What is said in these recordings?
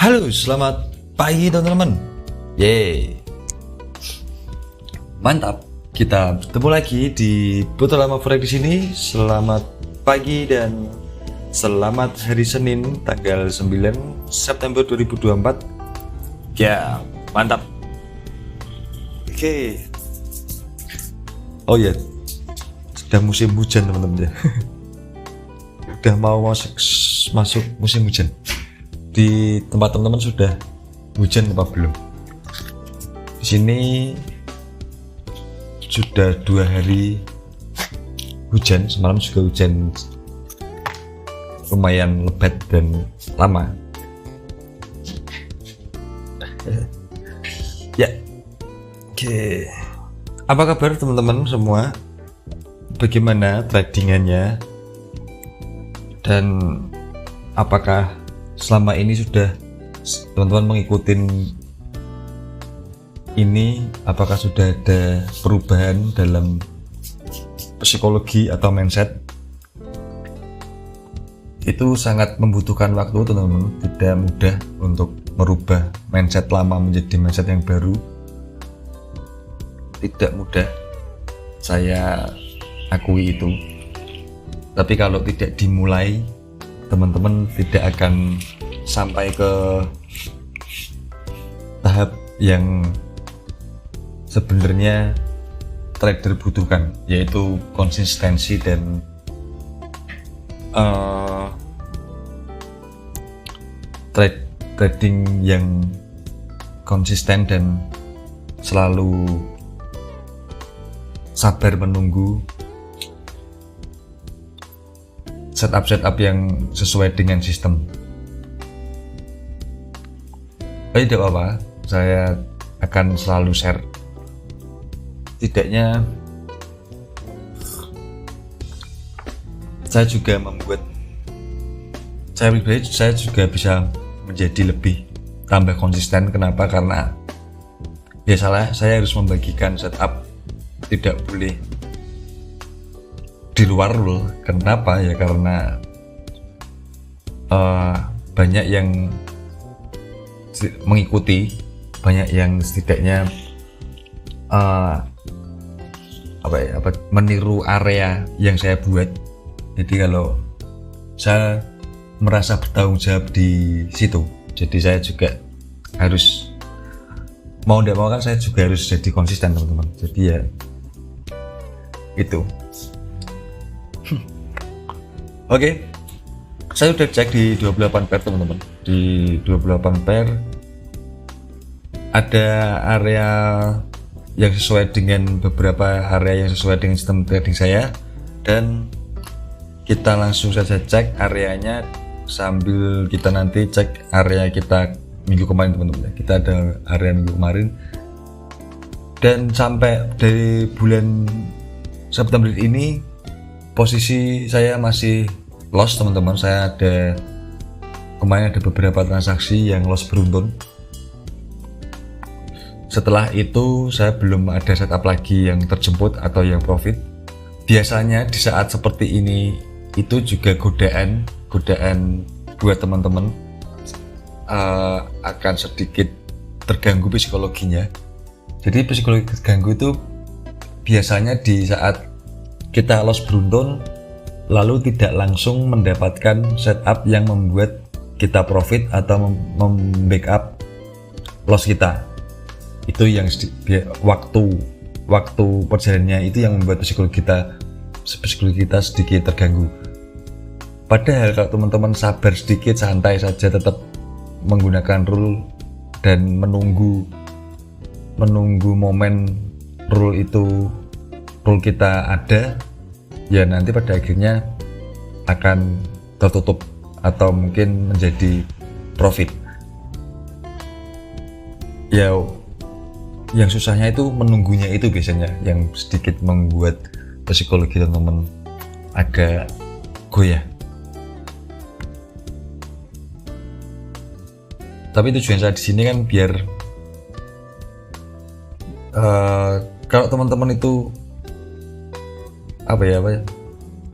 Halo, selamat pagi teman-teman. Yeay. Mantap. Kita bertemu lagi di Botol Lama Forex di sini. Selamat pagi dan selamat hari Senin tanggal 9 September 2024. Ya, mantap. Oke. Oh ya. Sudah musim hujan teman-teman ya. Udah mau masuk musim hujan. Di tempat teman-teman sudah hujan apa belum? Di sini sudah 2 hari hujan, semalam juga hujan lumayan lebat dan lama. Ya, oke. Apa kabar teman-teman semua? Bagaimana tradingannya? Dan apakah selama ini sudah teman-teman mengikuti ini, apakah sudah ada perubahan dalam psikologi atau mindset? Itu sangat membutuhkan waktu teman-teman, tidak mudah untuk merubah mindset lama menjadi mindset yang baru. Tidak mudah, saya akui itu. Tapi kalau tidak dimulai, teman-teman tidak akan sampai ke tahap yang sebenarnya trader butuhkan, yaitu konsistensi dan trading yang konsisten dan selalu sabar menunggu setup yang sesuai dengan sistem. Tidak apa-apa, saya akan selalu share. Tidaknya saya juga membuat, saya pribadi saya juga bisa menjadi lebih tambah konsisten. Kenapa? Karena ya saya harus membagikan setup, tidak boleh di luar rule. Kenapa? Ya karena banyak yang mengikuti, banyak yang setidaknya meniru area yang saya buat. Jadi kalau saya merasa bertanggung jawab di situ, jadi saya juga harus, mau tidak mau kan saya juga harus jadi konsisten teman-teman. Jadi ya itu. Oke, saya udah cek di 28 pair teman-teman. Di 28 pair ada area yang sesuai dengan beberapa area yang sesuai dengan sistem trading saya, dan kita langsung saja cek areanya sambil kita nanti cek area kita minggu kemarin teman-teman. Kita ada area minggu kemarin, dan sampai dari bulan September ini posisi saya masih loss teman-teman. Saya ada kemarin ada beberapa transaksi yang loss beruntun. Setelah itu saya belum ada setup lagi yang terjemput atau yang profit. Biasanya di saat seperti ini itu juga godaan buat teman-teman akan sedikit terganggu psikologinya. Jadi psikologi terganggu itu biasanya di saat kita loss beruntun lalu tidak langsung mendapatkan setup yang membuat kita profit atau membackup loss kita. Itu yang waktu perjalanannya itu yang membuat psikologi kita sedikit terganggu. Padahal kalau teman-teman sabar sedikit, santai saja, tetap menggunakan rule dan menunggu momen rule kita ada, ya nanti pada akhirnya akan tertutup atau mungkin menjadi profit. Ya, yang susahnya itu menunggunya, itu biasanya yang sedikit membuat psikologi teman-teman agak goyah. Tapi tujuan saya di sini kan biar kalau teman-teman itu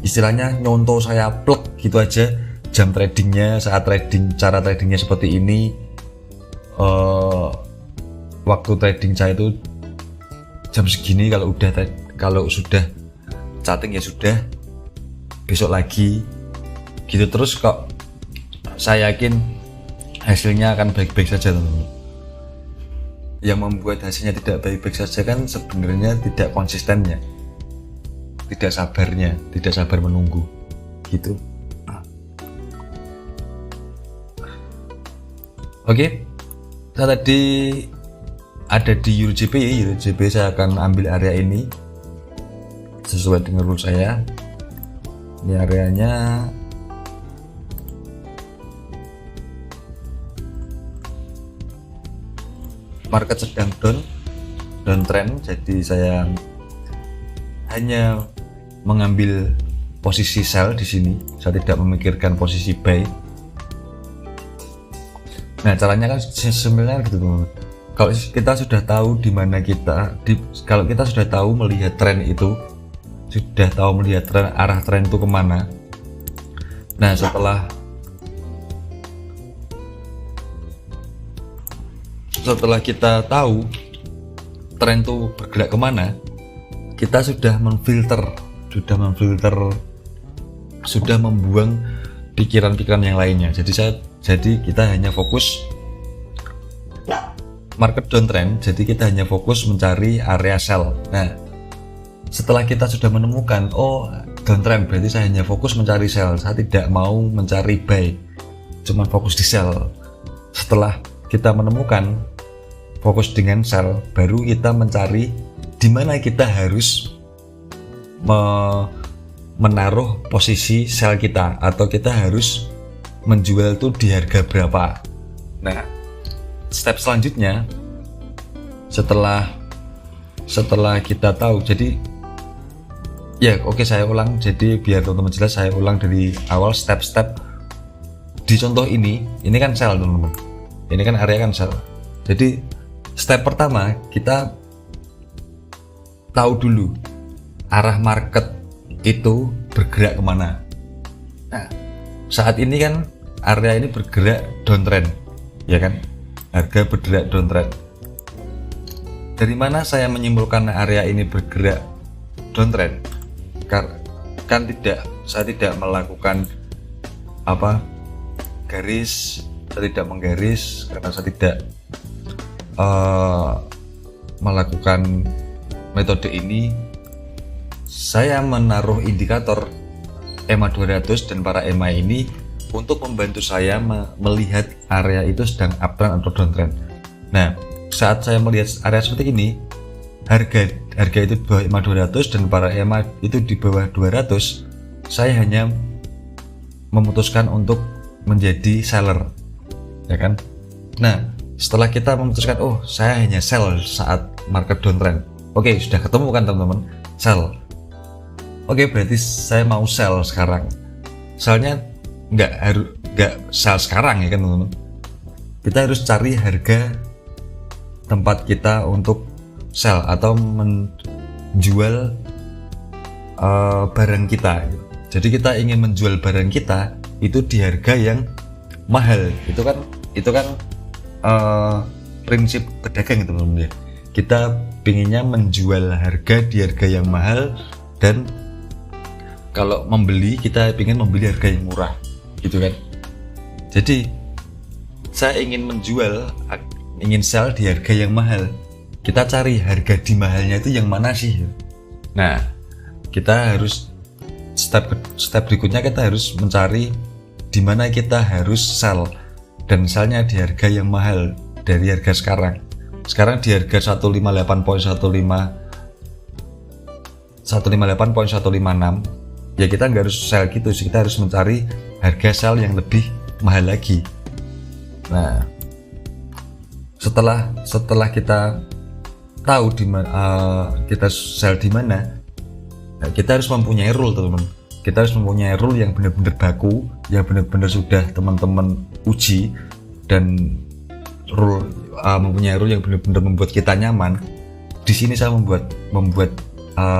istilahnya nyontoh saya plek gitu aja jam tradingnya, saat trading, cara tradingnya seperti ini, waktu trading saya itu jam segini, kalau sudah chatting ya sudah, besok lagi gitu terus. Kok saya yakin hasilnya akan baik-baik saja, teman-teman. Yang membuat hasilnya tidak baik-baik saja kan sebenarnya tidak konsistennya, tidak sabar menunggu gitu. Oke, saya tadi ada di EuroJP saya akan ambil area ini sesuai dengan rule saya. Ini areanya market sedang downtrend, jadi saya hanya mengambil posisi sell di sini. Saya tidak memikirkan posisi buy. Nah, caranya kan sebenarnya gitu, teman-teman. Kalau kita sudah tahu di mana kalau kita sudah tahu melihat tren itu, sudah tahu melihat arah tren itu kemana. Nah, setelah kita tahu tren itu bergerak kemana, kita sudah membuang pikiran-pikiran yang lainnya. Jadi kita hanya fokus market downtrend, jadi kita hanya fokus mencari area sell. Nah, setelah kita sudah menemukan downtrend, berarti saya hanya fokus mencari sell, saya tidak mau mencari buy, cuma fokus di sell. Setelah kita menemukan fokus dengan sell, baru kita mencari di mana kita harus menaruh posisi sell kita, atau kita harus menjual itu di harga berapa. Nah, step selanjutnya setelah kita tahu, jadi saya ulang, jadi biar teman-teman jelas, saya ulang dari awal step-step. Di contoh ini kan sell, teman-teman, ini kan area kan sell. Jadi step pertama, kita tahu dulu arah market itu bergerak kemana. Nah, saat ini kan area ini bergerak downtrend, ya kan? Harga bergerak downtrend. Dari mana saya menyimpulkan area ini bergerak downtrend? Saya tidak melakukan garis, saya tidak menggaris karena saya tidak melakukan metode ini. Saya menaruh indikator EMA 200 dan para EMA ini untuk membantu saya melihat area itu sedang uptrend atau downtrend. Nah, saat saya melihat area seperti ini, harga itu di bawah EMA 200 dan para EMA itu di bawah 200, saya hanya memutuskan untuk menjadi seller, ya kan? Nah, setelah kita memutuskan, saya hanya sell saat market downtrend. Oke, sudah ketemu kan, teman-teman? Sell. Oke, berarti saya mau sell sekarang. Sellnya nggak sell sekarang, ya kan, teman-teman? Kita harus cari harga tempat kita untuk sell atau menjual barang kita. Jadi kita ingin menjual barang kita itu di harga yang mahal. Itu kan prinsip pedagang, teman-teman, ya. Kita pinginnya menjual harga di harga yang mahal, dan kalau membeli kita ingin membeli harga yang murah, gitu kan. Jadi saya ingin sell di harga yang mahal. Kita cari harga di mahalnya itu yang mana sih? Nah, kita harus step berikutnya, kita harus mencari di mana kita harus sell, dan sellnya di harga yang mahal dari harga sekarang. Sekarang di harga 158.156, ya kita nggak harus sell gitu sih, kita harus mencari harga sell yang lebih mahal lagi. Nah, setelah kita tahu di mana kita sell di mana, nah, kita harus mempunyai rule, teman-teman. Kita harus mempunyai rule yang benar-benar baku, yang benar-benar sudah teman-teman uji, dan mempunyai rule yang benar-benar membuat kita nyaman. Di sini saya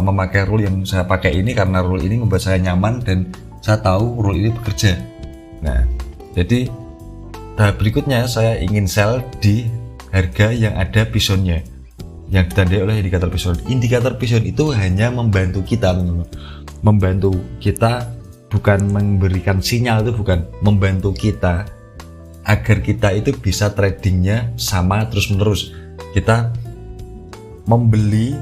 memakai rule yang saya pakai ini karena rule ini membuat saya nyaman dan saya tahu rule ini bekerja. Nah, jadi tahap berikutnya saya ingin sell di harga yang ada pisonnya, yang ditandai oleh indikator pison. Indikator pison itu hanya membantu kita, teman-teman. Membantu kita, bukan memberikan sinyal, itu bukan, membantu kita agar kita itu bisa tradingnya sama terus menerus. Kita membeli,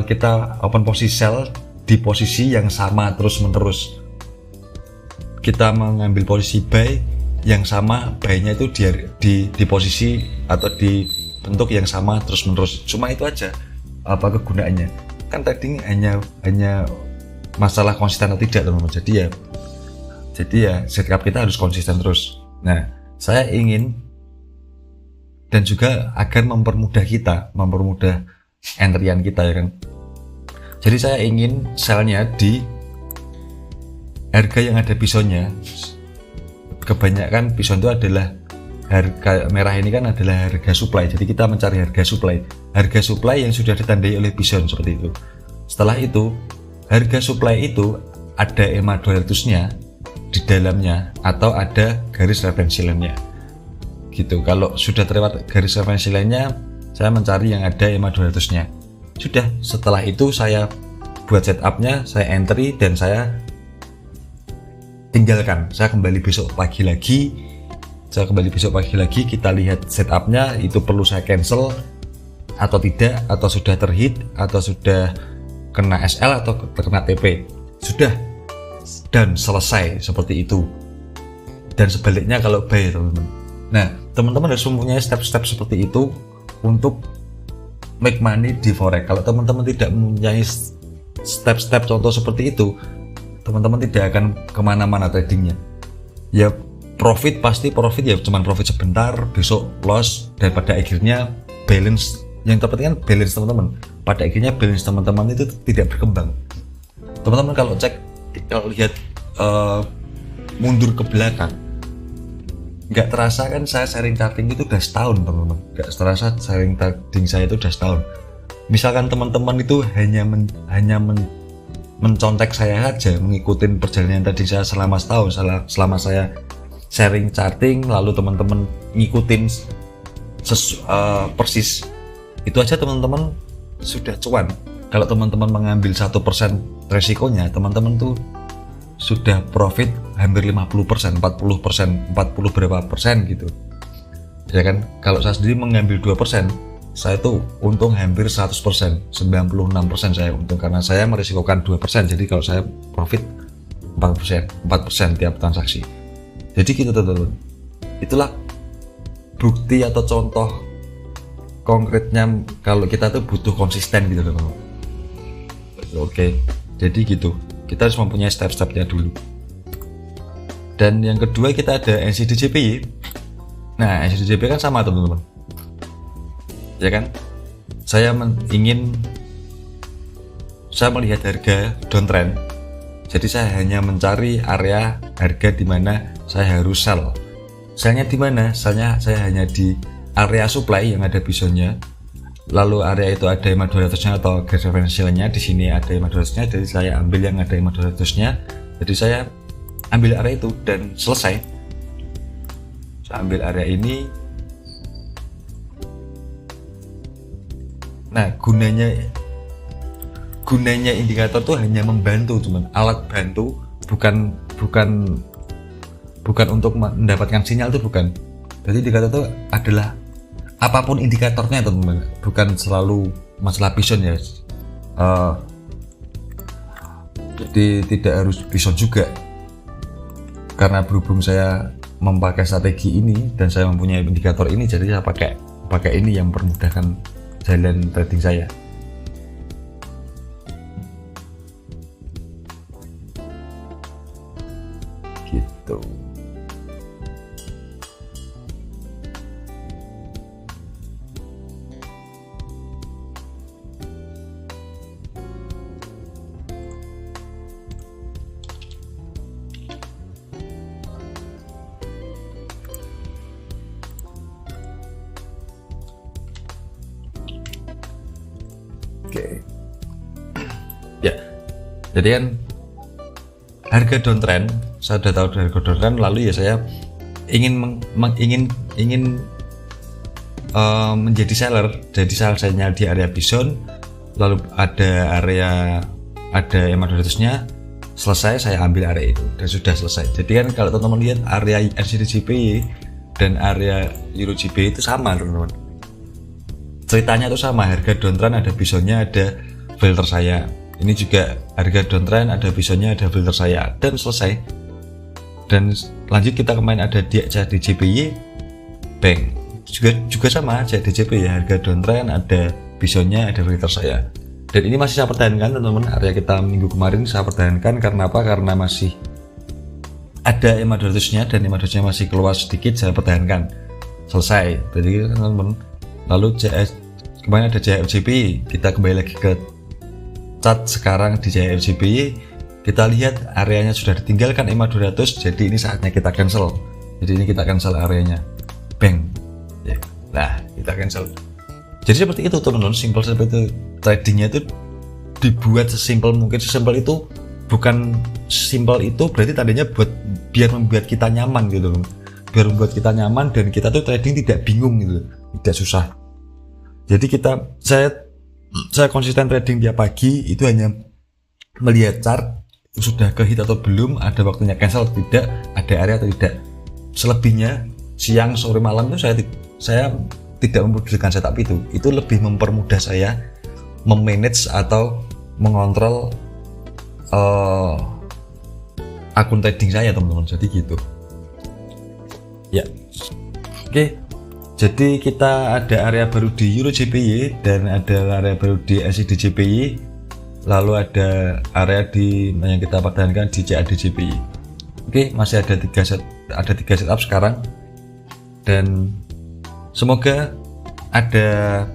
kita open posisi sell di posisi yang sama terus menerus. Kita mengambil posisi buy yang sama, buy-nya itu di posisi atau di bentuk yang sama terus menerus. Cuma itu aja apa kegunaannya. Kan trading hanya masalah konsisten atau tidak, teman-teman. Jadi ya sikap kita harus konsisten terus. Nah, saya ingin, dan juga agar mempermudah entrian kita, ya kan. Jadi saya ingin sell-nya di harga yang ada pisonnya. Kebanyakan pison itu adalah harga merah ini kan adalah harga supply. Jadi kita mencari harga supply yang sudah ditandai oleh pison seperti itu. Setelah itu, harga supply itu ada EMA 200-nya di dalamnya atau ada garis referensi lainnya. Gitu. Kalau sudah terlewat garis referensi lainnya, saya mencari yang ada EMA 200-nya. Sudah, setelah itu saya buat setupnya, saya entry dan saya tinggalkan. Saya kembali besok pagi lagi, kita lihat setupnya itu perlu saya cancel atau tidak, atau sudah terhit, atau sudah kena SL atau terkena TP. Sudah, dan selesai seperti itu. Dan sebaliknya kalau buy, teman-teman. Nah, teman-teman harus mempunyai step-step seperti itu untuk make money di forex. Kalau teman-teman tidak mempunyai step-step contoh seperti itu, teman-teman tidak akan kemana-mana tradingnya. Ya profit ya cuman profit sebentar, besok loss, dan pada akhirnya balance. Yang terpenting kan balance, teman-teman. Pada akhirnya balance teman-teman itu tidak berkembang. Teman-teman kalau lihat mundur ke belakang, nggak terasa kan saya sharing charting itu udah setahun, teman-teman. Nggak terasa sharing trading saya itu udah setahun. Misalkan teman-teman itu hanya mencontek saya saja, mengikuti perjalanan trading saya selama setahun, selama saya sharing charting, lalu teman-teman ngikutin persis, itu aja teman-teman sudah cuan. Kalau teman-teman mengambil 1% resikonya, teman-teman tuh sudah profit hampir 50%, 40%, 40 berapa persen gitu. Ya kan, kalau saya sendiri mengambil 2%, saya tuh untung hampir 100%, 96% saya untung karena saya merisikokan 2%. Jadi kalau saya profit 4% tiap transaksi. Jadi gitu, teman-teman. Itulah bukti atau contoh konkretnya kalau kita tuh butuh konsisten gitu, teman-teman. Oke, jadi gitu. Kita harus mempunyai step-stepnya dulu. Dan yang kedua kita ada NCDJP. Nah, NCDJP kan sama, teman-teman. Ya kan, saya melihat harga downtrend, jadi saya hanya mencari area harga di mana saya harus sell. Sellnya di mana? Saya hanya di area supply yang ada pisonnya. Lalu area itu ada EMA 200-nya atau garis referensialnya. Di sini ada EMA 200-nya, jadi saya ambil yang ada EMA 200-nya. Jadi saya ambil area itu dan selesai. Saya ambil area ini. Nah, gunanya indikator tuh hanya membantu, cuman alat bantu, bukan untuk mendapatkan sinyal, tuh bukan. Jadi indikator itu adalah apapun indikatornya, teman-teman, bukan selalu masalah pison ya. Jadi tidak harus pison juga, karena berhubung saya memakai strategi ini dan saya mempunyai indikator ini, jadi saya pakai ini yang mempermudahkan jalan trading saya. Gitu. Oke. Ya. Jadi kan harga downtrend, saya sudah tahu harga downtrend, lalu ya saya ingin menjadi seller, jadi sales saya di area Bison, lalu ada EMA 200-nya selesai, saya ambil area itu dan sudah selesai. Jadi kan kalau teman-teman lihat area LCD GPY dan area Euro GPY itu sama teman-teman, ceritanya itu sama, harga downtrend ada Bisonnya, ada filter saya. Ini juga harga downtrend ada Bisonnya, ada filter saya, dan selesai. Dan lanjut kita kemarin ada di GPY Bank juga sama CDJP ya, harga downtrend ada Bisonnya, ada filter saya. Dan ini masih saya pertahankan teman-teman, area kita minggu kemarin saya pertahankan karena apa? Karena masih ada EMA 200-nya dan EMA 200-nya masih keluar sedikit, saya pertahankan selesai. Jadi teman-teman, lalu kemarin ada JFJP, kita kembali lagi ke chart sekarang di JFJP, kita lihat areanya sudah ditinggalkan EMA 200, jadi ini saatnya kita cancel. Jadi ini kita cancel areanya Bank ya. Nah, kita cancel. Jadi seperti itu teman-teman, simple seperti itu. Tradingnya itu dibuat sesimpel mungkin. Sesimpel itu bukan simpel itu berarti tadinya biar membuat kita nyaman gitu loh. Biar membuat kita nyaman dan kita tuh trading tidak bingung gitu, tidak susah. Jadi saya konsisten trading tiap pagi, itu hanya melihat chart sudah ke hit atau belum, ada waktunya cancel atau tidak, ada area atau tidak. Selebihnya siang, sore, malam itu saya tidak membutuhkan setup itu lebih mempermudah saya memanage atau mengontrol akun trading saya teman-teman. Jadi gitu ya. Oke, jadi kita ada area baru di Euro GPY dan ada area baru di LCD GPY, lalu ada area yang kita pertahankan di CAD GPY. Oke, masih ada tiga setup sekarang, dan semoga ada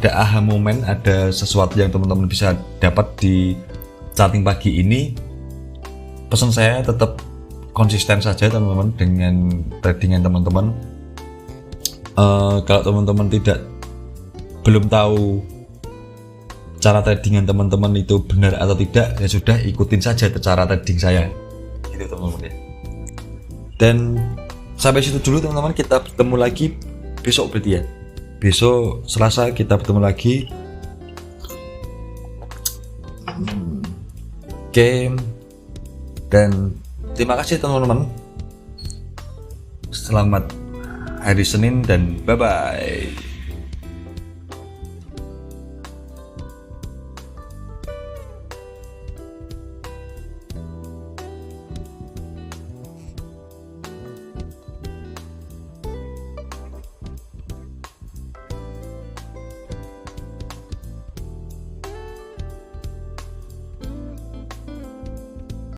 aha moment, ada sesuatu yang teman-teman bisa dapat di charting pagi ini. Pesan saya tetap konsisten saja teman-teman dengan tradingan teman-teman. Kalau teman-teman belum tahu cara tradingan teman-teman itu benar atau tidak, ya sudah ikutin saja cara trading saya gitu teman-teman ya. Dan sampai situ dulu teman-teman, kita bertemu lagi besok berarti ya. Besok Selasa kita bertemu lagi. Oke. Dan terima kasih teman-teman. Selamat hari Senin dan bye-bye.